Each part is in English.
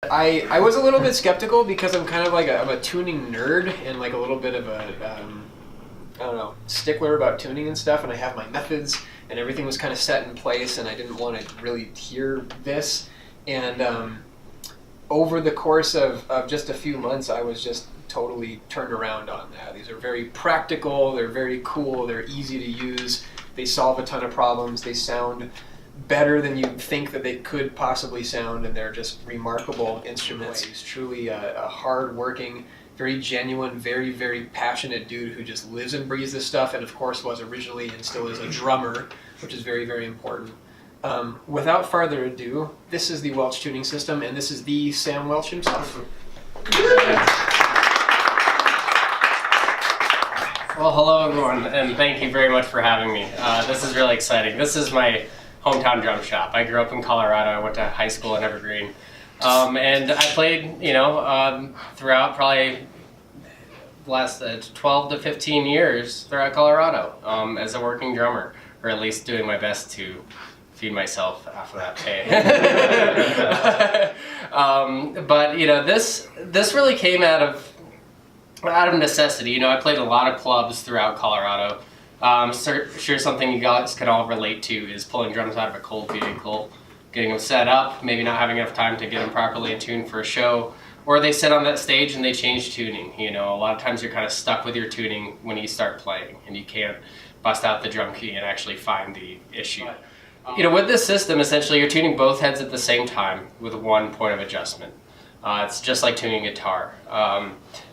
I was a little bit skeptical because I'm kind of like I'm a tuning nerd and like a little bit of a I don't know, stickler about tuning and stuff, and I have my methods and everything was kind of set in place, and I didn't want to really hear this. And over the course of just a few months, I was just totally turned around on that. These are very practical, they're very cool, they're easy to use, they solve a ton of problems, they sound better than you think that they could possibly sound, and they're just remarkable instruments. He's truly a hard-working, very genuine, very, very passionate dude who just lives and breathes this stuff, and of course was originally and still is a drummer, which is very, very important. Without further ado, this is the Welch Tuning System, and this is the Sam Welch himself. Well, hello everyone, and thank you very much for having me. This is really exciting. This is my hometown drum shop. I grew up in Colorado. I went to high school in Evergreen. And I played, throughout probably the last 12 to 15 years throughout Colorado as a working drummer, or at least doing my best to feed myself after that pay. But this really came out of necessity. I played a lot of clubs throughout Colorado. Sure, something you guys can all relate to is pulling drums out of a cold vehicle, getting them set up, maybe not having enough time to get them properly in tune for a show, or they sit on that stage and they change tuning. A lot of times you're kind of stuck with your tuning when you start playing, and you can't bust out the drum key and actually find the issue. With this system, essentially you're tuning both heads at the same time with one point of adjustment. It's just like tuning a guitar.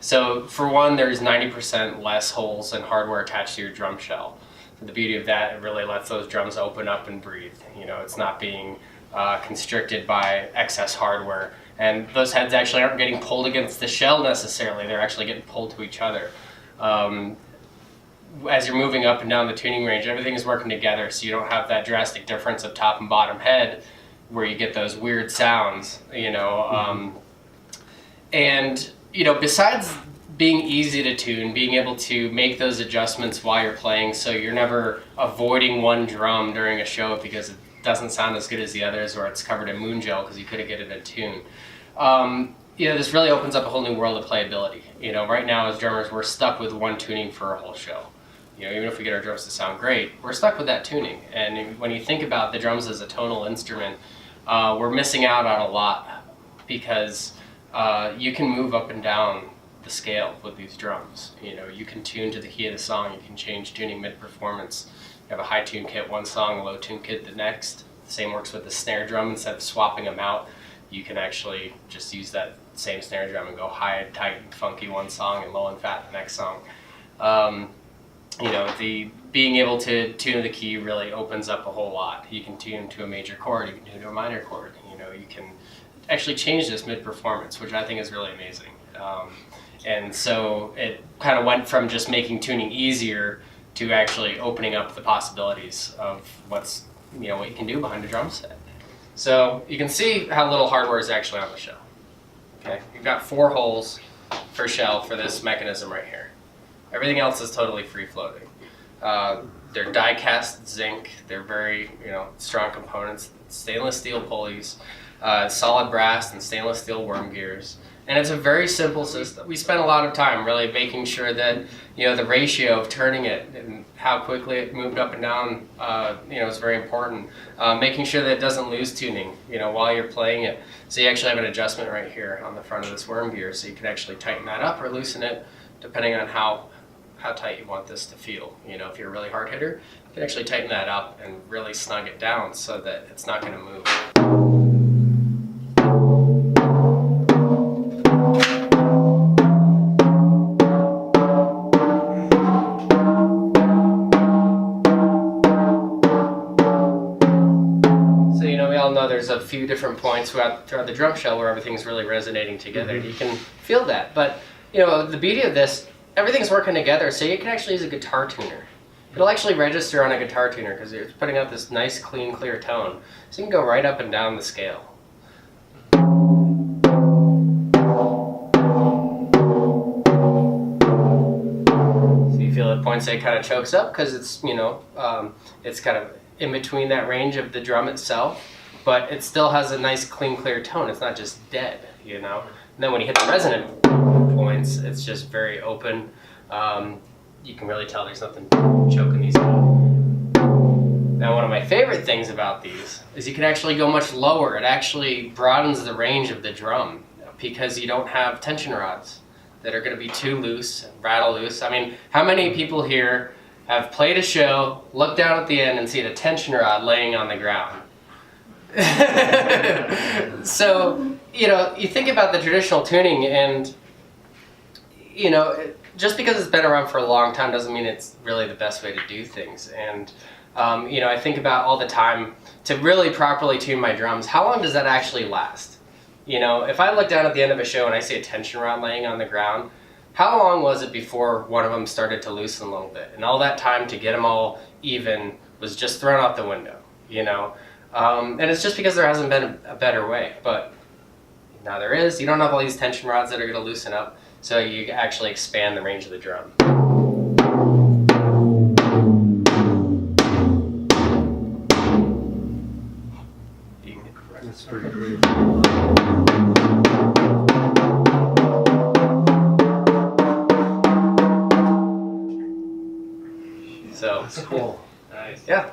So for one, there's 90% less holes and hardware attached to your drum shell. So the beauty of that, it really lets those drums open up and breathe. It's not being constricted by excess hardware. And those heads actually aren't getting pulled against the shell necessarily, they're actually getting pulled to each other. As you're moving up and down the tuning range, everything is working together, so you don't have that drastic difference of top and bottom head where you get those weird sounds, And besides being easy to tune, being able to make those adjustments while you're playing, so you're never avoiding one drum during a show because it doesn't sound as good as the others, or it's covered in moon gel because you couldn't get it in tune. This really opens up a whole new world of playability. Right now as drummers, we're stuck with one tuning for a whole show. Even if we get our drums to sound great, we're stuck with that tuning. And when you think about the drums as a tonal instrument, we're missing out on a lot because you can move up and down the scale with these drums. You can tune to the key of the song, you can change tuning mid-performance. You have a high tune kit one song, a low tune kit the next. The same works with the snare drum. Instead of swapping them out, you can actually just use that same snare drum and go high, tight, and funky one song and low and fat the next song. The being able to tune the key really opens up a whole lot. You can tune to a major chord, you can tune to a minor chord. You can actually change this mid-performance, which I think is really amazing. And so it kind of went from just making tuning easier to actually opening up the possibilities of what you can do behind a drum set. So you can see how little hardware is actually on the shell. Okay, you've got 4 holes per shell for this mechanism right here. Everything else is totally free-floating. They're die-cast zinc. They're very strong components. Stainless steel pulleys, solid brass and stainless steel worm gears. And it's a very simple system. We spent a lot of time really making sure that the ratio of turning it and how quickly it moved up and down is very important. Making sure that it doesn't lose tuning while you're playing it. So you actually have an adjustment right here on the front of this worm gear, so you can actually tighten that up or loosen it depending on how tight you want this to feel. If you're a really hard hitter, you can actually tighten that up and really snug it down so that it's not going to move. There's a few different points throughout the drum shell where everything's really resonating together. You can feel that, but the beauty of this, everything's working together, so you can actually use a guitar tuner. It'll actually register on a guitar tuner because it's putting out this nice, clean, clear tone. So you can go right up and down the scale. So you feel at points that it kind of chokes up because it's it's kind of in between that range of the drum itself. but it still has a nice, clean, clear tone. It's not just dead, you know. And then when you hit the resonant points, it's just very open. You can really tell there's nothing choking these out. Now, one of my favorite things about these is you can actually go much lower. It actually broadens the range of the drum because you don't have tension rods that are going to be too loose, rattle loose. I mean, how many people here have played a show, looked down at the end, and seen a tension rod laying on the ground? So, you know, you think about the traditional tuning, and, you know, just because it's been around for a long time doesn't mean it's really the best way to do things. And, you know, I think about all the time to really properly tune my drums, how long does that actually last? You know, if I look down at the end of a show and I see a tension rod laying on the ground, how long was it before one of them started to loosen a little bit? And all that time to get them all even was just thrown out the window, you know? And it's just because there hasn't been a better way. But now there is. You don't have all these tension rods that are going to loosen up, so you actually expand the range of the drum. That's pretty great. So That's cool. nice. Yeah.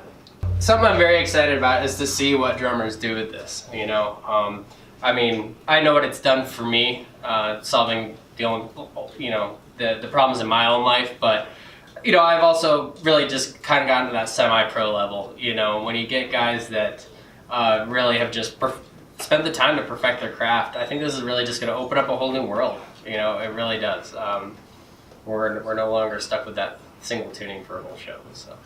Something I'm very excited about is to see what drummers do with this. You know, I mean, I know what it's done for me, solving the problems in my own life. But you know, I've also really just kind of gotten to that semi-pro level. You know, when you get guys that really have just spent the time to perfect their craft, I think this is really just going to open up a whole new world. You know, it really does. We're no longer stuck with that single tuning for a whole show. So.